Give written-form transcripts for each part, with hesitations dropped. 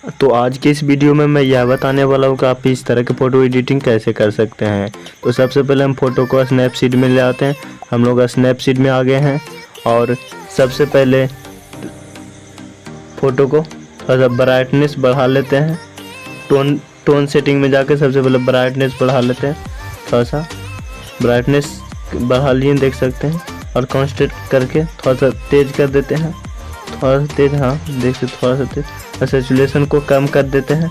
तो आज के इस वीडियो में मैं यह बताने वाला हूँ कि आप इस तरह के फ़ोटो एडिटिंग कैसे कर सकते हैं। तो सबसे पहले हम फ़ोटो को स्नैपसीड में ले आते हैं। हम लोग स्नैपसीड में आ गए हैं और सबसे पहले फ़ोटो को थोड़ा सा ब्राइटनेस बढ़ा लेते हैं। टोन सेटिंग में जाके सबसे पहले ब्राइटनेस बढ़ा लेते हैं। थोड़ा सा ब्राइटनेस बढ़ा लिए देख सकते हैं और कॉन्स्टेंट करके थोड़ा सा तेज़ कर देते हैं। थोड़ा सा तेज़, हाँ देखिए थोड़ा सा तेज़। और सैचुरेशन को कम कर देते हैं।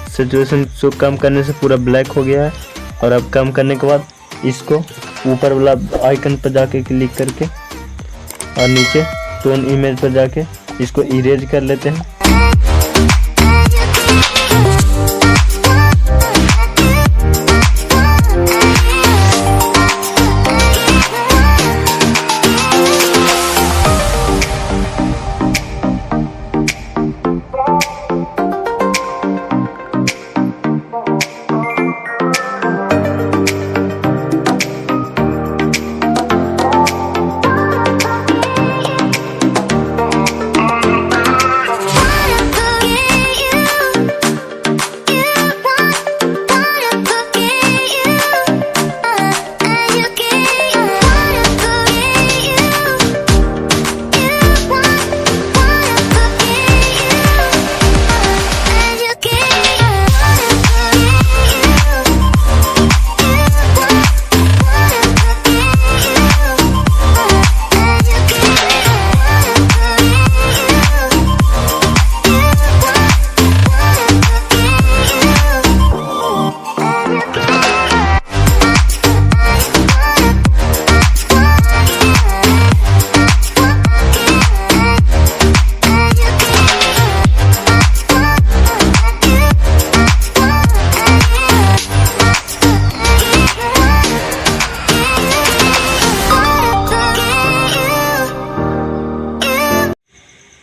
सैचुरेशन को कम करने से पूरा ब्लैक हो गया है। और अब कम करने के बाद इसको ऊपर वाला आइकन पर जाके क्लिक करके और नीचे टोन इमेज पर जाके इसको इरेज कर लेते हैं।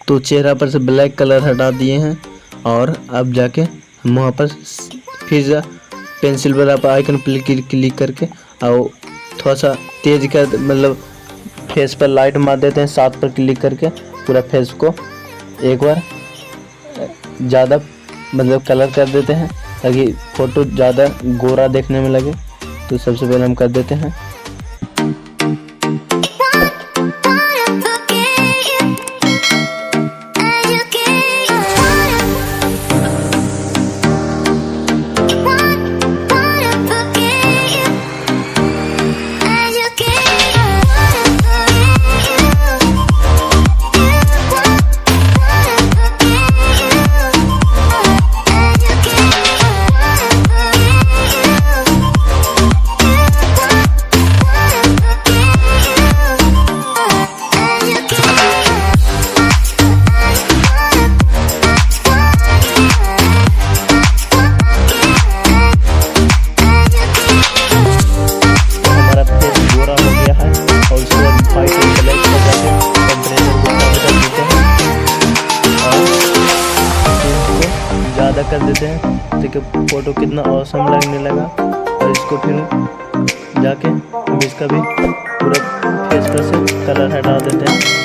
तो चेहरा पर से ब्लैक कलर हटा दिए हैं और अब जाके हम वहाँ पर फिर पेंसिल वाला पर आइकन पर क्लिक करके और थोड़ा सा तेज कर, मतलब फेस पर लाइट मार देते हैं। 7 पर क्लिक करके पूरा फेस को एक बार ज़्यादा मतलब कलर कर देते हैं ताकि फ़ोटो ज़्यादा गोरा देखने में लगे। तो सबसे पहले हम कर देते हैं। ज़्यादा कर देते हैं देखिए फ़ोटो कितना औसम लगने लगा। और इसको फिर जाके हम इसका भी पूरा फेस पर से कलर हटा देते हैं।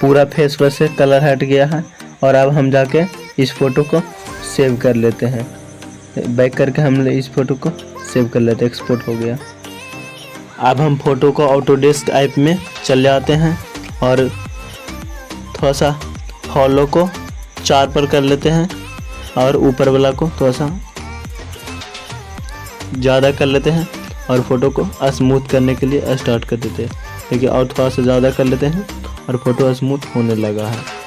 पूरा फेस पर से कलर हट गया है। और अब हम जाके इस फ़ोटो को सेव कर लेते हैं। बैक करके हम इस फ़ोटो को सेव कर लेते हैं। एक्सपोर्ट हो गया। अब हम फ़ोटो को ऑटोडेस्क ऐप में चले आते हैं और थोड़ा सा हॉलो को 4 पर कर लेते हैं और ऊपर वाला को थोड़ा सा ज़्यादा कर लेते हैं और फ़ोटो को स्मूथ करने के लिए स्टार्ट कर देते हैं। देखिए और थोड़ा सा ज़्यादा कर लेते हैं और फ़ोटो स्मूथ होने लगा है।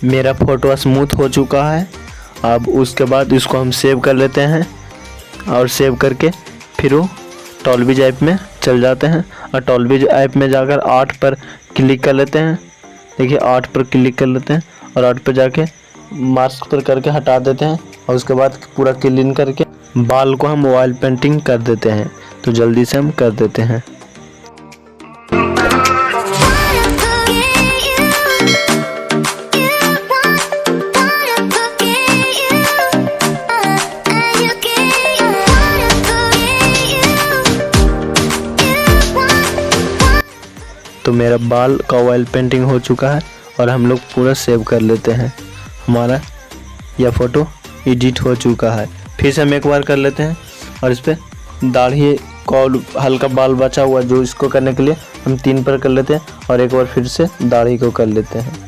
मेरा फ़ोटो स्मूथ हो चुका है। अब उसके बाद इसको हम सेव कर लेते हैं और सेव करके फिर वो टॉलबीज ऐप में चल जाते हैं और टॉलबीज ऐप में जाकर 8 पर क्लिक कर लेते हैं। देखिए 8 पर क्लिक कर लेते हैं और 8 पर जाके मास्क पर करके हटा देते हैं और उसके बाद पूरा क्लीन करके बाल को हम ऑयल पेंटिंग कर देते हैं। तो जल्दी से हम कर देते हैं। तो मेरा बाल का ऑयल पेंटिंग हो चुका है और हम लोग पूरा सेव कर लेते हैं। हमारा यह फ़ोटो एडिट हो चुका है। फिर से हम एक बार कर लेते हैं और इस पर दाढ़ी को हल्का बाल बचा हुआ जो इसको करने के लिए हम 3 पर कर लेते हैं और एक बार फिर से दाढ़ी को कर लेते हैं।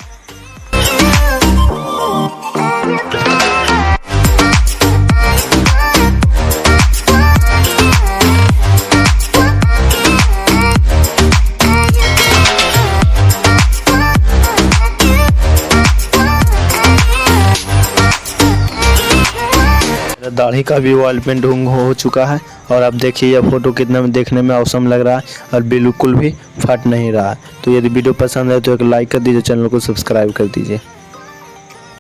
दाढ़ी का भी ऑयल पेंटिंग हो चुका है और आप देखिए यह फ़ोटो कितना देखने में औसम लग रहा है और बिल्कुल भी फट नहीं रहा है। तो यदि वीडियो पसंद है तो एक लाइक कर दीजिए, चैनल को सब्सक्राइब कर दीजिए।